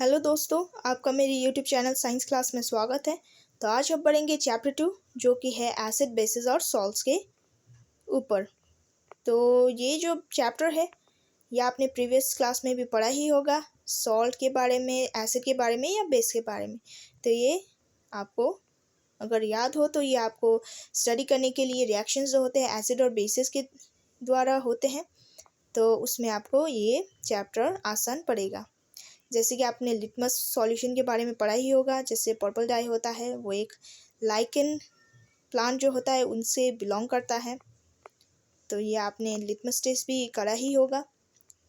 Hello दोस्तों, आपका मेरी यूट्यूब चैनल साइंस क्लास में स्वागत है। तो आज हम पढ़ेंगे चैप्टर 2 जो कि है एसिड बेसिस और सॉल्ट्स के ऊपर। तो ये जो चैप्टर है ये आपने प्रीवियस क्लास में भी पढ़ा ही होगा, सॉल्ट के बारे में, एसिड के बारे में या बेस के बारे में। तो ये आपको अगर याद हो तो ये आपको स्टडी करने के लिए रिएक्शंस जो होते हैं एसिड और बेसिस के द्वारा होते हैं, तो उसमें आपको ये चैप्टर आसान पड़ेगा। जैसे कि आपने लिटमस सॉल्यूशन के बारे में पढ़ा ही होगा। जैसे पर्पल डाई होता है वो एक लाइकेन प्लांट जो होता है उनसे बिलोंग करता है, तो ये आपने लिटमस टेस्ट भी करा ही होगा।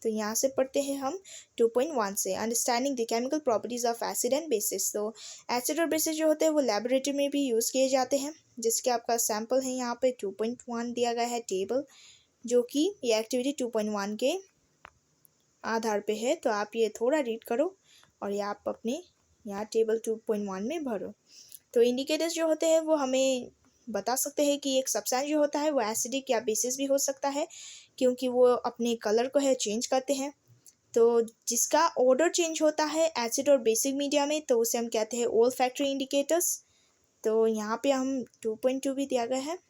तो यहाँ से पढ़ते हैं हम 2.1 से, understanding the chemical properties of acid and bases. तो एसिड और बेसिस जो होते हैं वो लेबोरेटरी में भी यूज़ किए जाते हैं, जिसके आपका सैम्पल है यहाँ पे 2.1 दिया गया है टेबल, जो कि ये एक्टिविटी 2.1 के आधार पे है। तो आप ये थोड़ा रीड करो और ये आप अपने यहाँ टेबल 2.1 में भरो। तो इंडिकेटर्स जो होते हैं वो हमें बता सकते हैं कि एक सब्सटेंस जो होता है वो एसिडिक या बेसिस भी हो सकता है, क्योंकि वो अपने कलर को है चेंज करते हैं। तो जिसका ऑर्डर चेंज होता है एसिड और बेसिक मीडिया में, तो उसे हम कहते हैं ओल्फैक्टरी इंडिकेटर्स। तो यहाँ पे हम 2.2 भी दिया गया है,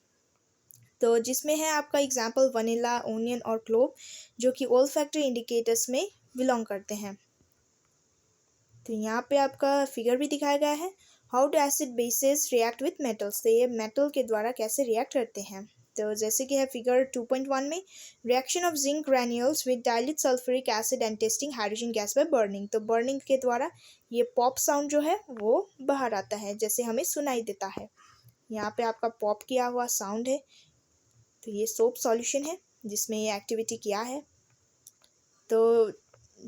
तो जिसमें है आपका एग्जाम्पल वनीला, ओनियन और क्लोव, जो कि ओल्फैक्टरी इंडिकेटर्स में बिलोंग करते हैं। तो यहाँ पे आपका फिगर भी दिखाया गया है, how do acid basis react with metals. तो ये मेटल के द्वारा कैसे रिएक्ट करते हैं। तो जैसे कि है फिगर 2.1 में, reaction of zinc granules with dilute sulphuric acid and testing hydrogen gas by burning. तो बर्निंग के द्वारा ये पॉप साउंड जो है वो बाहर आता है, जैसे हमें सुनाई देता है। यहाँ पे आपका पॉप किया हुआ साउंड है। तो ये सोप सॉल्यूशन है जिसमें ये एक्टिविटी किया है। तो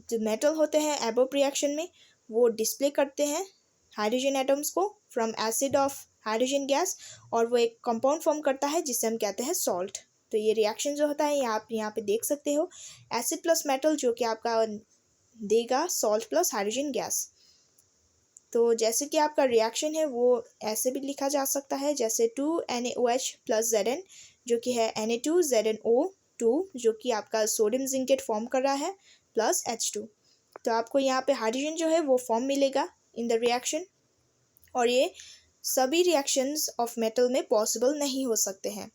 जो मेटल होते हैं एबोव रिएक्शन में वो डिस्प्ले करते हैं हाइड्रोजन एटम्स को from acid of hydrogen gas, और वो एक कंपाउंड फॉर्म करता है जिसे हम कहते हैं सॉल्ट। तो ये रिएक्शन जो होता है आप यहाँ पे देख सकते हो, एसिड प्लस मेटल जो कि आपका देगा सॉल्ट प्लस हाइड्रोजन गैस। तो जैसे कि आपका रिएक्शन है वो ऐसे भी लिखा जा सकता है, जैसे 2NaOH प्लस Zn जो कि है Na2ZnO2, जो कि आपका सोडियम जिंकेट फॉर्म कर रहा है, प्लस H2। तो आपको यहाँ पे हाइड्रोजन जो है वो फॉर्म मिलेगा इन द रिएक्शन, और ये सभी रिएक्शंस ऑफ मेटल में पॉसिबल नहीं हो सकते हैं।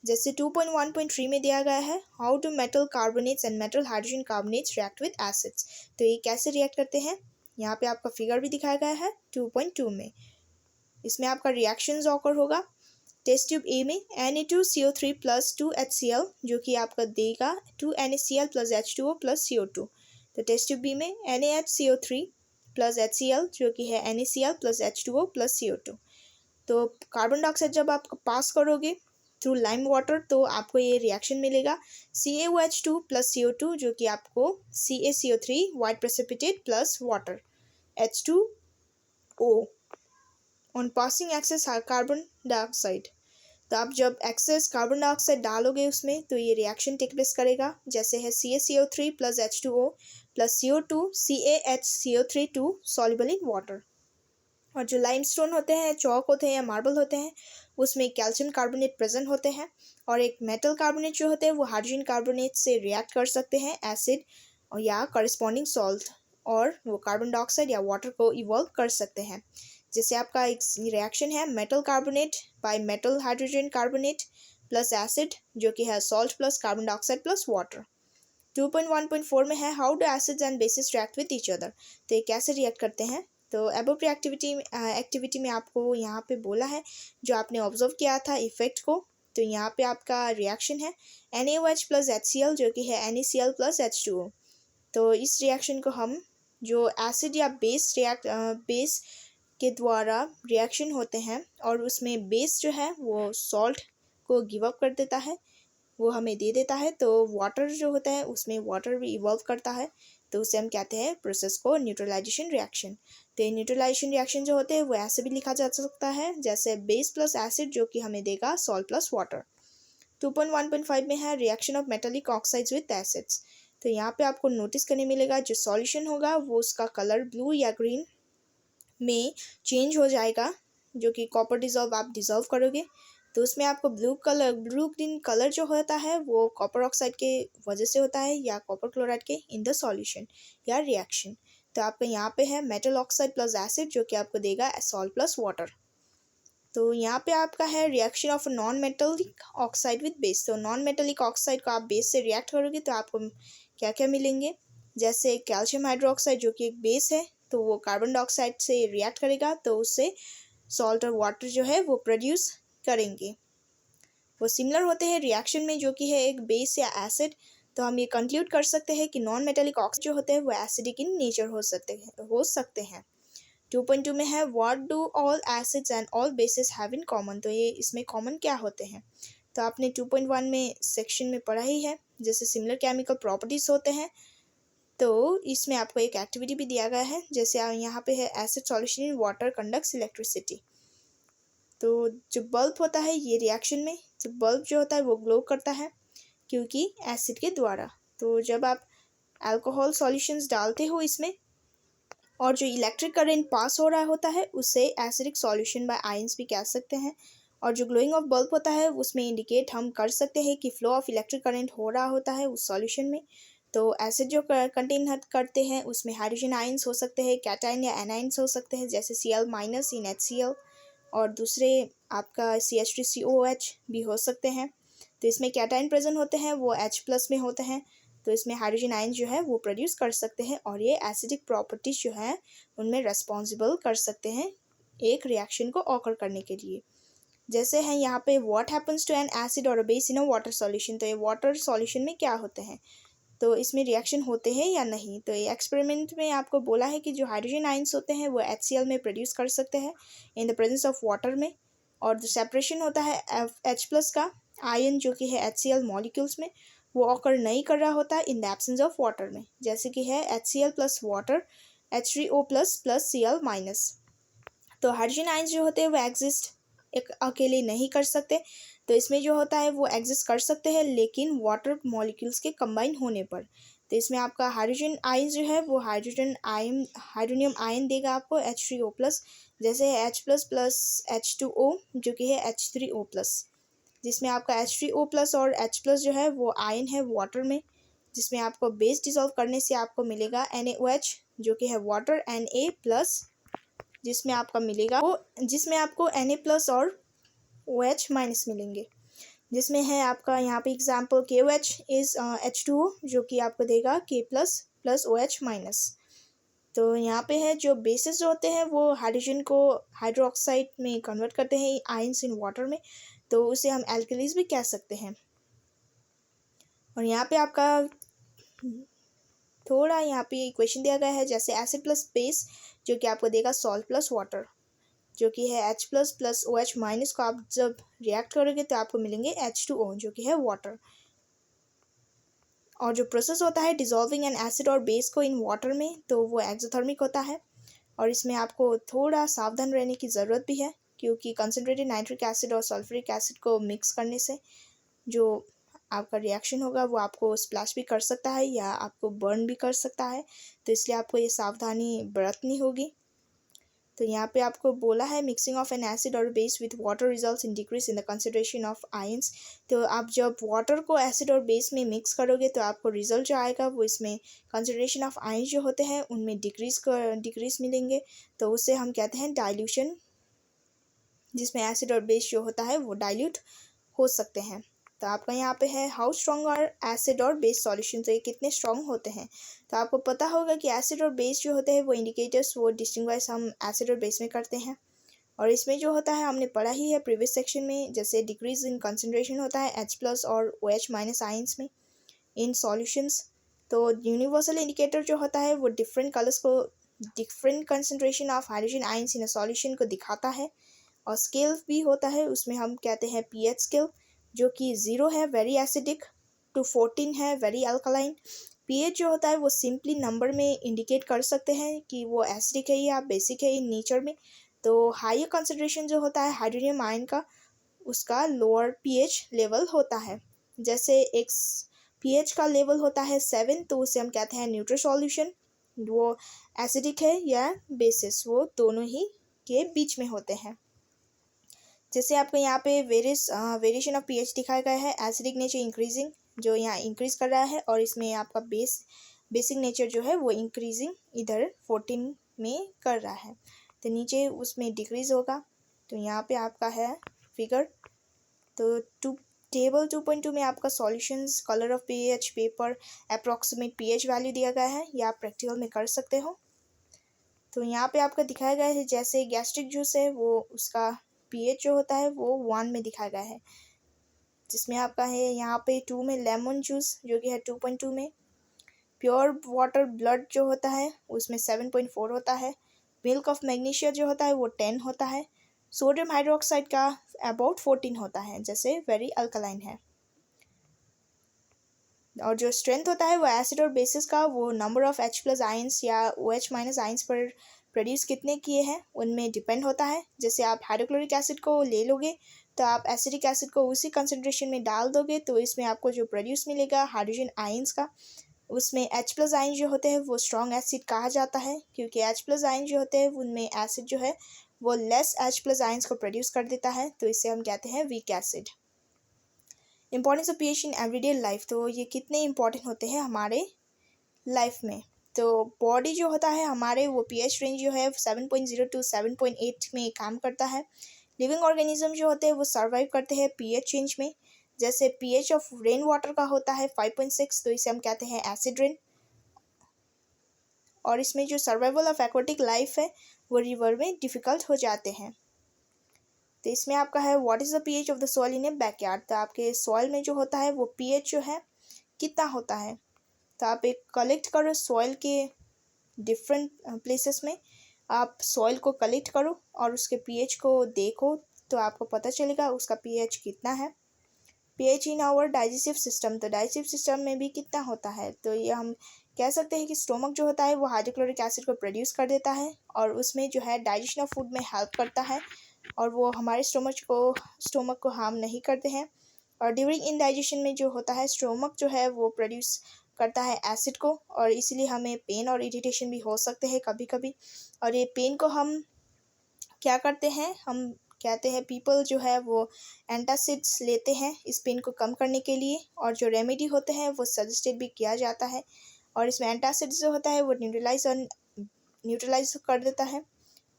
जैसे 2.1.3 में दिया गया है, how do metal carbonates and metal hydrogen carbonates react with acids. तो ये कैसे रिएक्ट करते हैं, यहाँ पे आपका फिगर भी दिखाया गया है 2.2 में। इसमें आपका रिएक्शंस ऑकर होगा। टेस्ट ट्यूब ए में Na2CO3 प्लस 2HCl जो कि आपका देगा 2NaCl plus H2O plus CO2। तो टेस्ट ट्यूब बी में NaHCO3 प्लस HCl जो कि है NaCl plus H2O plus CO2। तो कार्बन डाइऑक्साइड जब आप पास करोगे थ्रू लाइम वाटर तो आपको ये रिएक्शन मिलेगा CaOH2 प्लस CO2 जो कि आपको CaCO3 white precipitate plus water H2O on passing excess carbon dioxide. तो आप जब एक्सेस कार्बन डाइऑक्साइड डालोगे उसमें तो ये रिएक्शन टेक प्लेस करेगा, जैसे है CaCO3 plus H2O plus CO2 CaHCO3 soluble in water. और जो लाइमस्टोन होते हैं, चौक होते हैं या मार्बल होते हैं, उसमें कैल्शियम कार्बोनेट प्रेजेंट होते हैं, और एक मेटल कार्बोनेट जो होते हैं वो हाइड्रोजन कार्बोनेट से रिएक्ट कर सकते हैं एसिड और या करस्पॉन्डिंग सॉल्ट, और वो कार्बन डाइऑक्साइड या वाटर को इवॉल्व कर सकते हैं। जैसे आपका एक रिएक्शन है metal carbonate by metal hydrogen carbonate plus acid जो कि है salt plus carbon dioxide plus water. 2.1.4 में है, how do acids and bases react with each other. तो ये कैसे रिएक्ट करते हैं। तो एबोव एक्टिविटी में आपको यहाँ पे बोला है जो आपने ऑब्जर्व किया था इफेक्ट को। तो यहाँ पे आपका रिएक्शन है NaOH प्लस HCl जो कि है NaCl प्लस H2O। तो इस रिएक्शन को हम जो एसिड या बेस के द्वारा रिएक्शन होते हैं और उसमें बेस जो है वो सॉल्ट को गिव अप कर देता है, वो हमें दे देता है। तो वाटर जो होता है उसमें वाटर भी इवॉल्व करता है, तो उसे हम कहते हैं प्रोसेस को न्यूट्रलाइजेशन रिएक्शन। तो न्यूट्रलाइजेशन रिएक्शन जो होते हैं वो ऐसे भी लिखा जा सकता है, जैसे बेस प्लस एसिड जो कि हमें देगा सॉल्ट प्लस वाटर। 2.1.5 में है reaction of metallic oxides with acids. तो यहाँ पे आपको नोटिस करने मिलेगा जो सॉल्यूशन होगा वो उसका कलर ब्लू या ग्रीन में चेंज हो जाएगा, जो कि कॉपर डिजॉल्व आप डिजॉल्व करोगे तो उसमें आपको ब्लू ग्रीन कलर जो होता है वो कॉपर ऑक्साइड के वजह से होता है या कॉपर क्लोराइड के इन द सॉल्यूशन या रिएक्शन। तो आपका यहाँ पे है मेटल ऑक्साइड प्लस एसिड, जो कि आपको देगा सॉल्ट प्लस वाटर। तो यहाँ पे आपका है reaction of non metallic oxide with base. तो नॉन मेटलिक ऑक्साइड को आप बेस से रिएक्ट करोगे तो आपको क्या क्या मिलेंगे, जैसे कैल्शियम हाइड्रोक्साइड जो कि एक बेस है, तो वो कार्बन डाइऑक्साइड से रिएक्ट करेगा तो उससे सॉल्ट और वाटर जो है वो प्रोड्यूस करेंगे। वो सिमिलर होते हैं रिएक्शन में, जो कि है एक बेस या एसिड। तो हम ये कंक्लूड कर सकते हैं कि नॉन मेटेलिक ऑक्साइड जो होते हैं वो एसिडिक इन नेचर हो सकते हैं। 2.2 में है what do all acids and all basis have in common. तो ये इसमें कॉमन क्या होते हैं, तो आपने 2.1 में सेक्शन में पढ़ा ही है, जैसे सिमिलर केमिकल प्रॉपर्टीज होते हैं। तो इसमें आपको एक एक्टिविटी भी दिया गया है, जैसे यहाँ पे है acid solution in water conducts electricity. तो जो बल्ब होता है ये रिएक्शन में, जो बल्ब जो होता है वो ग्लो करता है क्योंकि एसिड के द्वारा। तो जब आप अल्कोहल सॉल्यूशंस डालते हो इसमें और जो इलेक्ट्रिक करंट पास हो रहा होता है उसे एसिडिक सॉल्यूशन बाय आयंस भी कह सकते हैं। और जो ग्लोइंग ऑफ बल्ब होता है उसमें इंडिकेट हम कर सकते हैं कि फ्लो ऑफ इलेक्ट्रिक करंट हो रहा होता है उस सॉल्यूशन में। तो एसिड जो कंटेन करते हैं उसमें हाइड्रोजन आयंस हो सकते हैं, कैटायन या एनायंस हो सकते हैं, जैसे Cl- इन HCl, और दूसरे आपका CH3COOH भी हो सकते हैं। तो इसमें कैटायन प्रेजेंट होते हैं वो H+ में होते हैं, तो इसमें हाइड्रोजन आयन जो है वो प्रोड्यूस कर सकते हैं और ये एसिडिक प्रॉपर्टीज जो है उनमें रेस्पॉन्सिबल कर सकते हैं एक रिएक्शन को ऑकर करने के लिए। जैसे है यहाँ पे what happens to an acid और a base in a water solution. तो ये वाटर सॉल्यूशन में क्या होते हैं, तो इसमें रिएक्शन होते हैं या नहीं। तो ये एक्सपेरिमेंट में आपको बोला है कि जो हाइड्रोजन आयंस होते हैं वो HCl में प्रोड्यूस कर सकते हैं in the presence of water में, और जो सेपरेशन होता है H+ का आयन जो कि है HCl मॉलिक्यूल्स में, वो ऑकर नहीं कर रहा होता in the absence of water में, जैसे कि है HCl plus water H3O plus Cl-। तो हाइड्रोजन आयंस जो होते हैं वो एग्जिस्ट एक अकेले नहीं कर सकते, तो इसमें जो होता है वो एग्जिस्ट कर सकते हैं लेकिन वाटर मॉलिक्यूल्स के कंबाइन होने पर। तो इसमें आपका हाइड्रोजन आयन जो है वो हाइड्रोनियम आयन देगा आपको H3O+, जैसे H++ H2O जो कि है H3O+, जिसमें आपका H3O+ और H+ जो है वो आयन है वाटर में, जिसमें आपको बेस डिसॉल्व करने से आपको मिलेगा NaOH जो कि है वाटर, Na+, जिसमें आपका मिलेगा वो जिसमें आपको Na+ और OH- मिलेंगे, जिसमें है आपका यहाँ पे एग्जाम्पल KOH इज H2O जो कि आपको देगा K+ + OH-। तो यहाँ पे है जो बेसिस जो होते हैं वो हाइड्रोजन को हाइड्रोक्साइड में कन्वर्ट करते हैं आयंस इन वाटर में, तो उसे हम एल्कलीज भी कह सकते हैं। और यहाँ पे आपका थोड़ा यहाँ पे इक्वेशन दिया गया है, जैसे एसिड प्लस बेस जो कि आपको देगा सॉल्ट प्लस वाटर, जो कि है H+ + OH- को आप जब रिएक्ट करोगे तो आपको मिलेंगे H2O जो कि है वाटर। और जो प्रोसेस होता है डिसॉल्विंग एन एसिड और बेस को इन वाटर में, तो वो एक्सोथर्मिक होता है, और इसमें आपको थोड़ा सावधान रहने की ज़रूरत भी है क्योंकि कंसनट्रेटेड नाइट्रिक एसिड और सल्फ्यूरिक एसिड को मिक्स करने से जो आपका रिएक्शन होगा वो आपको स्प्लैश भी कर सकता है या आपको बर्न भी कर सकता है, तो इसलिए आपको ये सावधानी बरतनी होगी। तो यहाँ पे आपको बोला है मिक्सिंग ऑफ एन एसिड और base with water results in decrease in the concentration of ions. तो आप जब वाटर को एसिड और बेस में मिक्स करोगे तो आपको रिजल्ट जो आएगा वो इसमें कंसंट्रेशन ऑफ आयंस जो होते हैं उनमें डिक्रीज मिलेंगे, तो उसे हम कहते हैं डाइल्यूशन, जिसमें एसिड और बेस जो होता है वो डाइल्यूट हो सकते हैं। तो आपका यहाँ पे है हाउ स्ट्रॉन्ग आर एसिड और बेस सॉल्यूशन, तो ये कितने स्ट्रॉन्ग होते हैं। तो आपको पता होगा कि एसिड और बेस जो होते हैं वो इंडिकेटर्स वो डिस्टिंग्विश हम एसिड और बेस में करते हैं, और इसमें जो होता है हमने पढ़ा ही है प्रीवियस सेक्शन में, जैसे डिक्रीज इन कंसंट्रेशन होता है H+ और OH- आयंस में इन सॉल्यूशंस। तो यूनिवर्सल इंडिकेटर जो होता है वो डिफरेंट कलर्स को different concentration of hydrogen ions in a solution को दिखाता है। और स्केल भी होता है, उसमें हम कहते हैं pH स्केल, जो कि 0 है वेरी एसिडिक टू 14 है वेरी अल्कलाइन। pH जो होता है वो सिंपली नंबर में इंडिकेट कर सकते हैं कि वो एसिडिक है या बेसिक है इन नेचर में। तो हायर कंसंट्रेशन जो होता है हाइड्रोनियम आयन का उसका लोअर pH लेवल होता है, जैसे एक pH का लेवल होता है 7 तो उसे हम कहते हैं न्यूट्रल सॉल्यूशन, वो एसिडिक है या बेसिस, वो दोनों ही के बीच में होते हैं। जैसे आपको यहाँ पे वेरिएशन ऑफ pH दिखाया गया है, एसिडिक नेचर इंक्रीजिंग जो यहाँ इंक्रीज कर रहा है, और इसमें आपका बेस बेसिक नेचर जो है वो इंक्रीजिंग इधर 14 में कर रहा है, तो नीचे उसमें डिक्रीज़ होगा। तो यहाँ पे आपका है फिगर। तो टेबल 2.2 में आपका solutions, colour of pH, paper, approximate pH value दिया गया है, या आप प्रैक्टिकल में कर सकते हो। तो यहाँ पे आपका दिखाया गया है जैसे गैस्ट्रिक जूस है वो उसका पीएच जो होता है वो 1 में दिखाया गया है, जिसमें आपका है यहाँ पे 2 में लेमन जूस जो कि है 2.2 में। प्योर वाटर ब्लड जो होता है उसमें 7.4 होता है। मिल्क ऑफ मैग्नीशिया जो होता है वो 10 होता है। सोडियम हाइड्रोक्साइड का अबाउट 14 होता है, जैसे वेरी अल्कलाइन है। और जो स्ट्रेंथ होता है वो एसिड और बेसिस का वो नंबर ऑफ H+ आयंस या OH- आयंस पर प्रोड्यूस कितने किए हैं उनमें डिपेंड होता है। जैसे आप हाइड्रोक्लोरिक एसिड को ले लोगे तो आप एसिडिक एसिड को उसी कंसनट्रेशन में डाल दोगे तो इसमें आपको जो प्रोड्यूस मिलेगा हाइड्रोजन आयंस का, उसमें H+ आयन जो होते हैं वो स्ट्रॉन्ग एसिड कहा जाता है, क्योंकि H+ आयन जो होते हैं उनमें एसिड जो है वो लेस H+ आयंस को प्रोड्यूस कर देता है, तो इसे हम कहते हैं weak acid. Importance of pH in everyday life, तो ये कितने इंपॉर्टेंट होते हैं हमारे लाइफ में। तो बॉडी जो होता है हमारे वो पीएच रेंज जो है 7.0 to 7.8 में काम करता है। लिविंग ऑर्गेनिज्म जो होते हैं वो सर्वाइव करते हैं पीएच रेंज में। जैसे पीएच ऑफ रेन वाटर का होता है 5.6, तो इसे हम कहते हैं एसिड रेन। और इसमें जो सर्वाइवल ऑफ एक्वाटिक लाइफ है वो रिवर में डिफ़िकल्ट हो जाते हैं। तो इसमें आपका है what is the pH of the soil in A backyard, तो आपके सॉइल में जो होता है वो पीएच जो है कितना होता है। तो आप एक कलेक्ट करो सॉइल के डिफरेंट प्लेसेस में, आप सॉइल को कलेक्ट करो और उसके पीएच को देखो तो आपको पता चलेगा उसका पीएच कितना है। PH in our digestive system, तो डाइजेस्टिव सिस्टम में भी कितना होता है, तो ये हम कह सकते हैं कि स्टोमक जो होता है वो हाइड्रोक्लोरिक एसिड को प्रोड्यूस कर देता है और उसमें जो है डाइजेशन ऑफ फूड में हेल्प करता है और वो हमारे स्टोमक को हार्म नहीं करते हैं। और ड्यूरिंग इंडाइजेशन में जो होता है स्टोमक जो है वो प्रोड्यूस करता है एसिड को, और इसीलिए हमें पेन और इरिटेशन भी हो सकते हैं कभी कभी। और ये पेन को हम क्या करते हैं, हम कहते हैं पीपल जो है वो एंटासिड्स लेते हैं इस पेन को कम करने के लिए, और जो रेमेडी होते हैं वो सजेस्टेड भी किया जाता है। और इसमें एंटासिड्स जो होता है वो न्यूट्रलाइज कर देता है।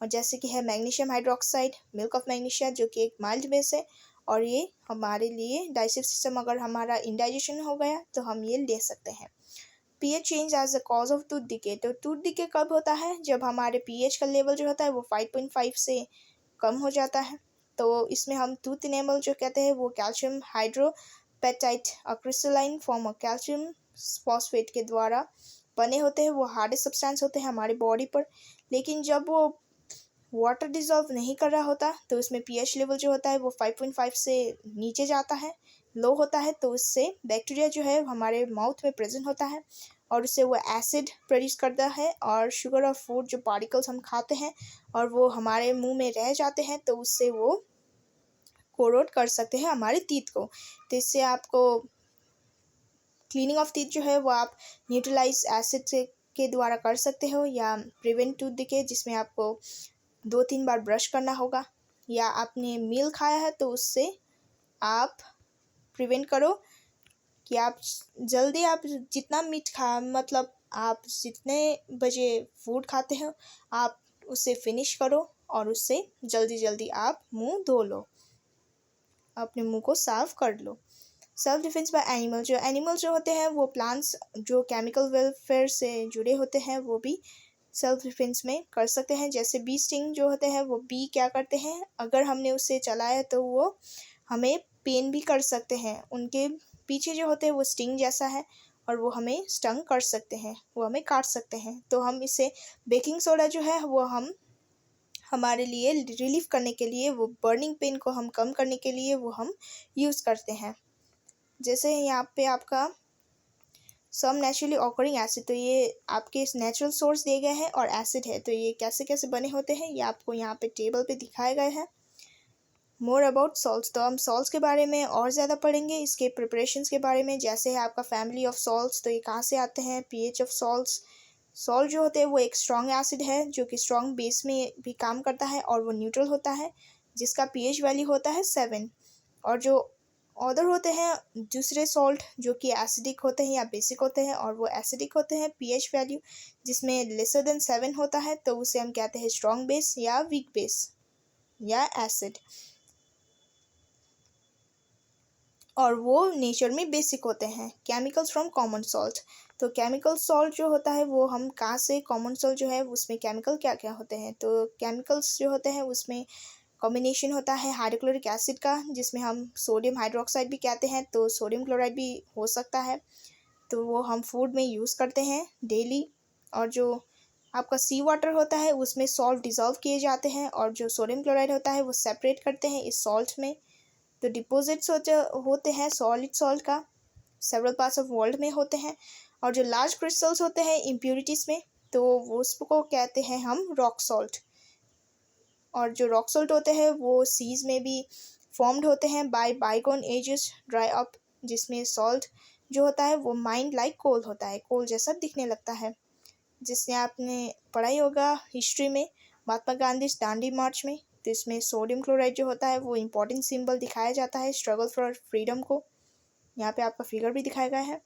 और जैसे कि है magnesium hydroxide, milk of magnesia जो कि एक माइल्ड बेस है, और ये हमारे लिए डाइजेस्टिव सिस्टम अगर हमारा इंडाइजेशन हो गया तो हम ये ले सकते हैं। PH change as a cause of tooth decay, तो टूथ डिके कब होता है, जब हमारे पीएच का लेवल जो होता है वो 5.5 से कम हो जाता है। तो इसमें हम टूथ इनेमल जो कहते हैं वो calcium hydroxyapatite crystalline form of calcium phosphate के द्वारा बने होते हैं, वो हार्डेस्ट सब्सटेंस होते हैं हमारी बॉडी पर। लेकिन जब वो वाटर डिज़ोल्व नहीं कर रहा होता तो उसमें पीएच लेवल जो होता है वो 5.5 से नीचे जाता है, लो होता है, तो उससे बैक्टीरिया जो है हमारे माउथ में प्रेजेंट होता है और उससे वो एसिड प्रोड्यूस करता है, और शुगर और फूड जो पार्टिकल्स हम खाते हैं और वो हमारे मुंह में रह जाते हैं तो उससे वो कोरोड कर सकते हैं हमारे टीथ को। तो इससे आपको क्लीनिंग ऑफ टीथ जो है वो आप न्यूट्रलाइज एसिड से के द्वारा कर सकते हो, या प्रिवेंट टूथ डिके जिसमें आपको 2-3 बार ब्रश करना होगा, या आपने मील खाया है तो उससे आप प्रिवेंट करो कि आप जल्दी आप जितना मीट खा मतलब आप जितने बजे फूड खाते हो आप उसे फिनिश करो और उससे जल्दी जल्दी आप मुंह धो लो, अपने मुंह को साफ कर लो। सेल्फ डिफेंस बाय एनिमल, जो एनिमल जो होते हैं वो प्लांट्स जो केमिकल वेलफेयर से जुड़े होते हैं वो भी सेल्फ डिफेंस में कर सकते हैं। जैसे बी स्टिंग जो होते हैं वो बी क्या करते हैं, अगर हमने उससे चलाया तो वो हमें पेन भी कर सकते हैं, उनके पीछे जो होते हैं वो स्टिंग जैसा है और वो हमें स्टंग कर सकते हैं, वो हमें काट सकते हैं। तो हम इसे बेकिंग सोडा जो है वो हम हमारे लिए रिलीफ करने के लिए, वो बर्निंग पेन को हम कम करने के लिए वो हम यूज़ करते हैं। जैसे यहाँ पे आपका सम नेचुरली ऑकरिंग एसिड, तो ये आपके नेचुरल सोर्स दिए गए हैं और एसिड है, तो ये कैसे कैसे बने होते हैं ये आपको यहाँ पे टेबल पे दिखाए गए हैं। मोर अबाउट सॉल्ट्स, तो हम सॉल्ट्स के बारे में और ज़्यादा पढ़ेंगे, इसके प्रिपरेशंस के बारे में। जैसे है आपका फैमिली ऑफ सॉल्ट्स, तो ये कहाँ से आते हैं, पीएच ऑफ सॉल्ट्स। सॉल्ट जो होते हैं वो एक स्ट्रॉन्ग एसिड है जो कि स्ट्रॉन्ग बेस में भी काम करता है और वो न्यूट्रल होता है, जिसका पीएच वैल्यू होता है 7। और जो अदर होते हैं दूसरे सॉल्ट जो कि एसिडिक होते हैं या बेसिक होते हैं, और वो एसिडिक होते हैं पीएच वैल्यू जिसमें लेसर देन 7 होता है, तो उसे हम कहते हैं स्ट्रॉन्ग बेस या वीक बेस या एसिड, और वो नेचर में बेसिक होते हैं। केमिकल्स फ्रॉम कॉमन सॉल्ट, तो केमिकल सॉल्ट जो होता है वो हम कहाँ से, कॉमन सॉल्ट जो है उसमें केमिकल क्या क्या होते हैं, तो केमिकल्स जो होते हैं उसमें कॉम्बिनेशन होता है हाइड्रोक्लोरिक एसिड का जिसमें हम सोडियम हाइड्रोक्साइड भी कहते हैं, तो सोडियम क्लोराइड भी हो सकता है, तो वो हम फूड में यूज़ करते हैं डेली। और जो आपका सी वाटर होता है उसमें सॉल्ट डिज़ोल्व किए जाते हैं, और जो सोडियम क्लोराइड होता है वो सेपरेट करते हैं इस सॉल्ट में। तो डिपोजिट्स होते हैं सॉलिड सॉल्ट का सेवरल पार्ट्स ऑफ वर्ल्ड में होते हैं, और जो लार्ज क्रिस्टल्स होते हैं इम्प्योरिटीज़ में, तो वो उसको कहते हैं हम रॉक सॉल्ट। और जो रॉक सॉल्ट होते हैं वो सीज में भी फॉर्म्ड होते हैं बाय बाइगोन एजेस ड्राई अप, जिसमें सॉल्ट जो होता है वो माइंड लाइक कोल होता है, कोल जैसा दिखने लगता है। जिसने आपने पढ़ाई होगा हिस्ट्री में महात्मा गांधी दांडी मार्च में, तो इसमें सोडियम क्लोराइड जो होता है वो इम्पोर्टेंट सिंबल दिखाया जाता है स्ट्रगल फॉर फ्रीडम को। यहाँ पे आपका फिगर भी दिखाया गया है।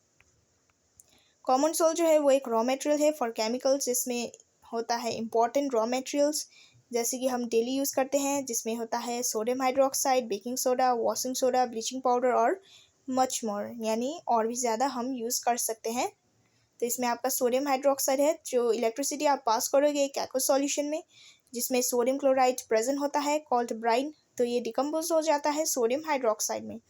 कॉमन सॉल्ट जो है वो एक रॉ मटेरियल है फॉर केमिकल्स, जिसमें होता है इम्पॉर्टेंट रॉ मटेरियल्स जैसे कि हम डेली यूज़ करते हैं, जिसमें होता है sodium hydroxide, baking soda, washing soda, bleaching powder और मच मोर, यानी और भी ज़्यादा हम यूज़ कर सकते हैं। तो इसमें आपका सोडियम हाइड्रोक्साइड है, जो इलेक्ट्रिसिटी आप पास करोगे एक एक्वस सॉल्यूशन में जिसमें सोडियम क्लोराइड प्रेजेंट होता है कॉल्ड ब्राइन, तो ये डिकम्पोज हो जाता है सोडियम हाइड्रोक्साइड में।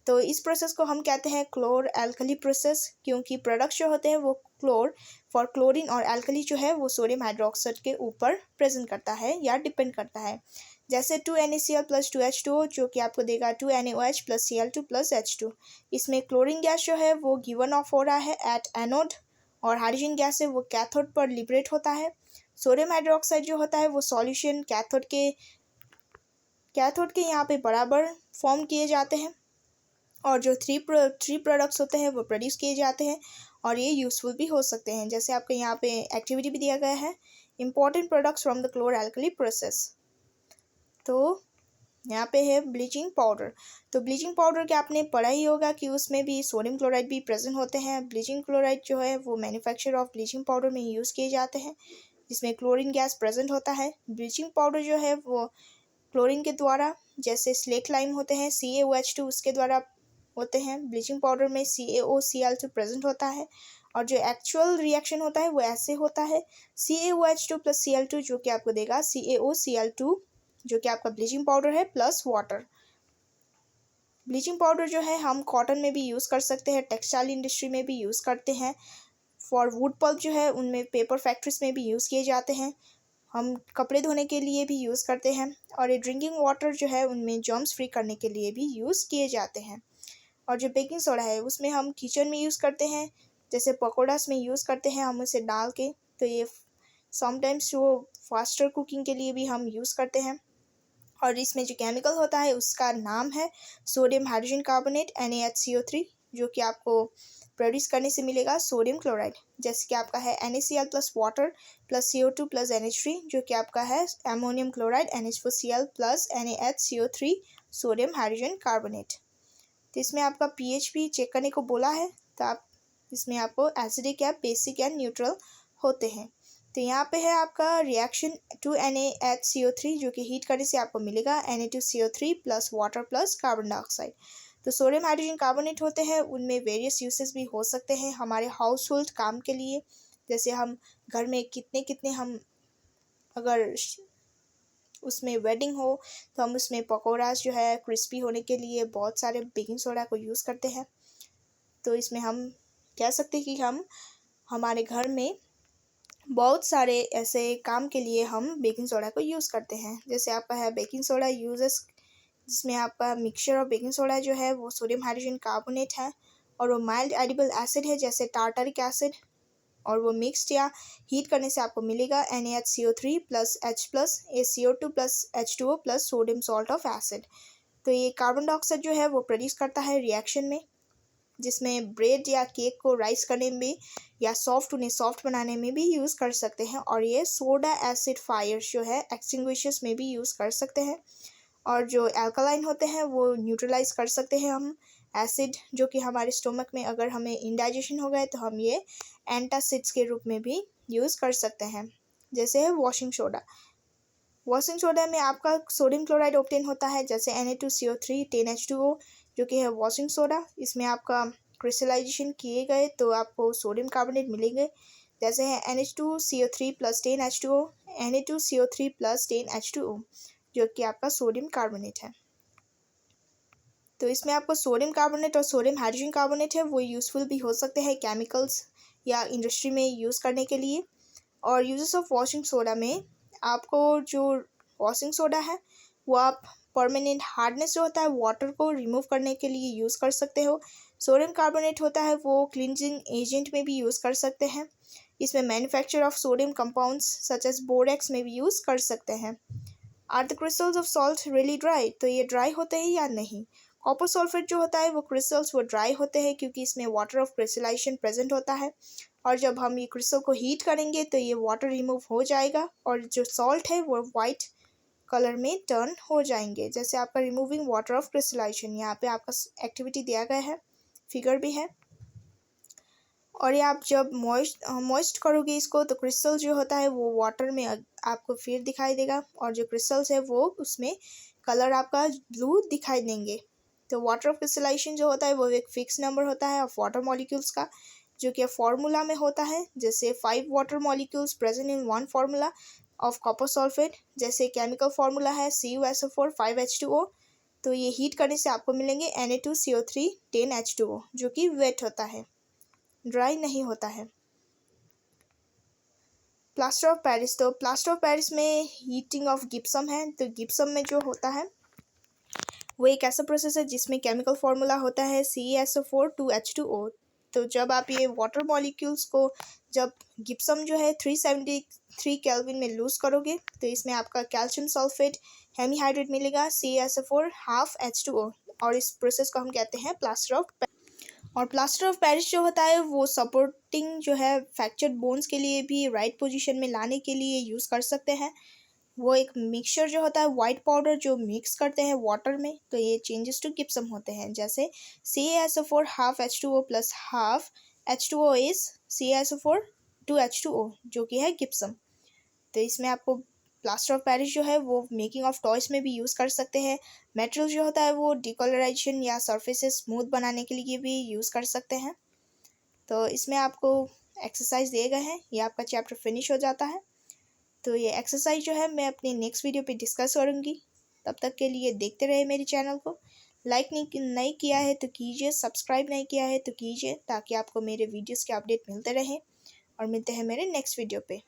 तो इस प्रोसेस को हम कहते हैं क्लोर एल्कली प्रोसेस, क्योंकि प्रोडक्ट्स जो होते हैं वो क्लोर फॉर क्लोरीन, और एल्कली जो है वो सोडियम हाइड्रोक्साइड के ऊपर प्रेजेंट करता है या डिपेंड करता है। जैसे 2NaCl + 2H2O जो कि आपको देगा 2NaOH + Cl2 + H2। इसमें क्लोरीन गैस जो है वो गिवन ऑफ हो रहा है एट एनोड, और हाइड्रोजन गैस है वो कैथोड पर लिबरेट होता है। सोडियम हाइड्रोक्साइड जो होता है वो सॉल्यूशन कैथोड के यहाँ पे बराबर फॉर्म किए जाते हैं, और जो थ्री प्रोडक्ट्स होते हैं वो प्रोड्यूस किए जाते हैं, और ये यूज़फुल भी हो सकते हैं। जैसे आपके यहाँ पे एक्टिविटी भी दिया गया है important products from the chlor alkali process. तो यहाँ पे है ब्लीचिंग पाउडर, तो ब्लीचिंग पाउडर के आपने पढ़ा ही होगा कि उसमें भी सोडियम क्लोराइड भी प्रेजेंट होते हैं। ब्लीचिंग क्लोराइड जो है वो मैन्युफैक्चर ऑफ ब्लीचिंग पाउडर में यूज़ किए जाते हैं, जिसमें क्लोरीन गैस प्रेजेंट होता है। ब्लीचिंग पाउडर जो है वो क्लोरीन के द्वारा, जैसे स्लेट लाइम होते हैं CaOH2 उसके द्वारा होते हैं। ब्लीचिंग पाउडर में CaOCl2 प्रेजेंट होता है, और जो एक्चुअल रिएक्शन होता है वो ऐसे होता है CaOH2 + Cl2 जो कि आपको देगा CaOCl2 जो कि आपका ब्लीचिंग पाउडर है प्लस वाटर। ब्लीचिंग पाउडर जो है हम कॉटन में भी यूज़ कर सकते हैं, टेक्सटाइल इंडस्ट्री में भी यूज़ करते हैं, फॉर वुड पल्प जो है उनमें पेपर फैक्ट्रीज में भी यूज़ किए जाते हैं, हम कपड़े धोने के लिए भी यूज़ करते हैं, और ये ड्रिंकिंग वाटर जो है उनमें जर्म्स फ्री करने के लिए भी यूज़ किए जाते हैं। और जो बेकिंग सोडा है उसमें हम किचन में यूज़ करते हैं, जैसे पकौड़ास में यूज़ करते हैं हम उसे डाल के, तो ये समटाइम्स जो फास्टर कुकिंग के लिए भी हम यूज़ करते हैं। और इसमें जो केमिकल होता है उसका नाम है सोडियम हाइड्रोजन कार्बोनेट NaHCO3, जो कि आपको प्रोड्यूस करने से मिलेगा सोडियम क्लोराइड, जैसे कि आपका है NaCl + वाटर + CO2 + NH3 जो कि आपका है ammonium chloride NH4Cl + NaHCO3 sodium hydrogen carbonate. तो इसमें आपका pH भी चेक करने को बोला है, तो आप इसमें आपको एसिडिक या बेसिक या न्यूट्रल होते हैं। तो यहाँ पे है आपका रिएक्शन 2NaHCO3 जो कि हीट करने से आपको मिलेगा Na2CO3 + वाटर + कार्बन डाइऑक्साइड। तो सोडियम हाइड्रोजन कार्बोनेट होते हैं, उनमें वेरियस यूसेस भी हो सकते हैं हमारे हाउस होल्ड काम के लिए, जैसे हम घर में कितने हम अगर उसमें वेडिंग हो तो हम उसमें पकौड़ास जो है क्रिस्पी होने के लिए बहुत सारे बेकिंग सोडा को यूज़ करते हैं। तो इसमें हम कह सकते हैं कि हम हमारे घर में बहुत सारे ऐसे काम के लिए हम बेकिंग सोडा को यूज़ करते हैं। जैसे आपका है बेकिंग सोडा यूजेस, जिसमें आपका मिक्सचर ऑफ बेकिंग सोडा जो है वो सोडियम हाइड्रोजन कार्बोनेट है, और वो माइल्ड एडिबल एसिड है जैसे टार्टरिक एसिड, और वो मिक्सड या हीट करने से आपको मिलेगा NaHCO3 + H + ACO2 + H2O + sodium salt of acid. तो ये कार्बन डाइऑक्साइड जो है वो प्रोड्यूस करता है रिएक्शन में, जिसमें ब्रेड या केक को राइस करने में या उन्हें सॉफ्ट बनाने में भी यूज़ कर सकते हैं, और ये सोडा एसिड फायर जो है एक्सटिंग्विशर्स में भी यूज़ कर सकते हैं। और जो एल्कलाइन होते हैं वो न्यूट्रलाइज कर सकते हैं हम एसिड, जो कि हमारे स्टोमक में अगर हमें इंडाइजेशन हो गए तो हम ये एंटासिड्स के रूप में भी यूज़ कर सकते हैं। जैसे है वॉशिंग सोडा। वॉशिंग सोडा में आपका सोडियम क्लोराइड ऑब्टेन होता है, जैसे Na2CO3 10H2O जो कि है वॉशिंग सोडा। इसमें आपका क्रिस्टलाइजेशन किए गए तो आपको सोडियम कार्बोनेट मिलेंगे, जैसे है NH2CO3 + 10H2O, Na2CO3 + 10H2O जो कि आपका सोडियम कार्बोनेट है। तो इसमें आपको सोडियम कार्बोनेट और सोडियम हाइड्रोजन कार्बोनेट है वो यूज़फुल भी हो सकते हैं केमिकल्स या इंडस्ट्री में यूज़ करने के लिए। और यूजेस ऑफ वॉशिंग सोडा में आपको जो वॉशिंग सोडा है वो आप परमानेंट हार्डनेस जो होता है वाटर को रिमूव करने के लिए यूज़ कर सकते हो। सोडियम कार्बोनेट होता है वो क्लिनजिंग एजेंट में भी यूज़ कर सकते हैं। इसमें manufacture of sodium compounds such as borax में भी यूज़ कर सकते हैं। Are the crystals of salt really dry, तो ये ड्राई होते हैं या नहीं। कॉपर सल्फेट जो होता है वो क्रिस्टल्स वो ड्राई होते हैं क्योंकि इसमें वाटर ऑफ क्रिस्टलाइजेशन प्रेजेंट होता है, और जब हम ये क्रिस्टल को हीट करेंगे तो ये वाटर रिमूव हो जाएगा और जो सॉल्ट है वो वाइट कलर में टर्न हो जाएंगे। जैसे आपका रिमूविंग वाटर ऑफ क्रिस्टलाइजेशन, यहाँ पे आपका एक्टिविटी दिया गया है, फिगर भी है। और ये आप जब मॉइस्ट करोगे इसको तो क्रिस्टल जो होता है वो वाटर में आपको फिर दिखाई देगा, और जो क्रिस्टल्स है वो उसमें कलर आपका ब्लू दिखाई देंगे। तो वाटर ऑफ क्रिस्टलाइजेशन जो होता है वो एक फिक्स नंबर होता है ऑफ वाटर मॉलिक्यूल्स का, जो कि फार्मूला में होता है। जैसे 5 water molecules present in 1 formula of copper sulphate, जैसे केमिकल फार्मूला है CuSO4 5H2O। तो ये हीट करने से आपको मिलेंगे Na2CO3 10H2O जो कि वेट होता है, ड्राई नहीं होता है। प्लास्टर ऑफ पेरिस, तो प्लास्टर ऑफ पेरिस में हीटिंग ऑफ गिप्सम है। तो गिप्सम में जो होता है वो एक ऐसा प्रोसेस है जिसमें केमिकल फार्मूला होता है CaSO4 2H2O। तो जब आप ये वाटर मॉलिक्यूल्स को जब गिप्सम जो है 373 केल्विन में लूज करोगे तो इसमें आपका कैल्शियम सल्फेट हेमीहाइड्रेट मिलेगा CaSO4 हाफ H2O, और इस प्रोसेस को हम कहते हैं प्लास्टर ऑफ। और प्लास्टर ऑफ पेरिस जो होता है वो सपोर्टिंग जो है फ्रैक्चर्ड बोन्स के लिए भी राइट पोजीशन में लाने के लिए यूज़ कर सकते हैं। वो एक मिक्सचर जो होता है वाइट पाउडर जो मिक्स करते हैं वाटर में, तो ये चेंजेस टू गिप्सम होते हैं। जैसे CaSO4 half H2O + half H2O is CaSO4 2H2O जो कि है गिप्सम। तो इसमें आपको प्लास्टर ऑफ पेरिस जो है वो मेकिंग ऑफ टॉयस में भी यूज़ कर सकते हैं। मेटेरियल जो होता है वो डिकलराइजेशन या सरफेसेस स्मूथ बनाने के लिए भी यूज़ कर सकते हैं। तो इसमें आपको एक्सरसाइज दिए गए हैं, ये आपका चैप्टर फिनिश हो जाता है। तो ये एक्सरसाइज जो है मैं अपनी नेक्स्ट वीडियो पे डिस्कस करूँगी। तब तक के लिए देखते रहे मेरे चैनल को। लाइक नहीं किया है तो कीजिए, सब्सक्राइब नहीं किया है तो कीजिए, ताकि आपको मेरे वीडियोस के अपडेट मिलते रहें। और मिलते हैं मेरे नेक्स्ट वीडियो पे।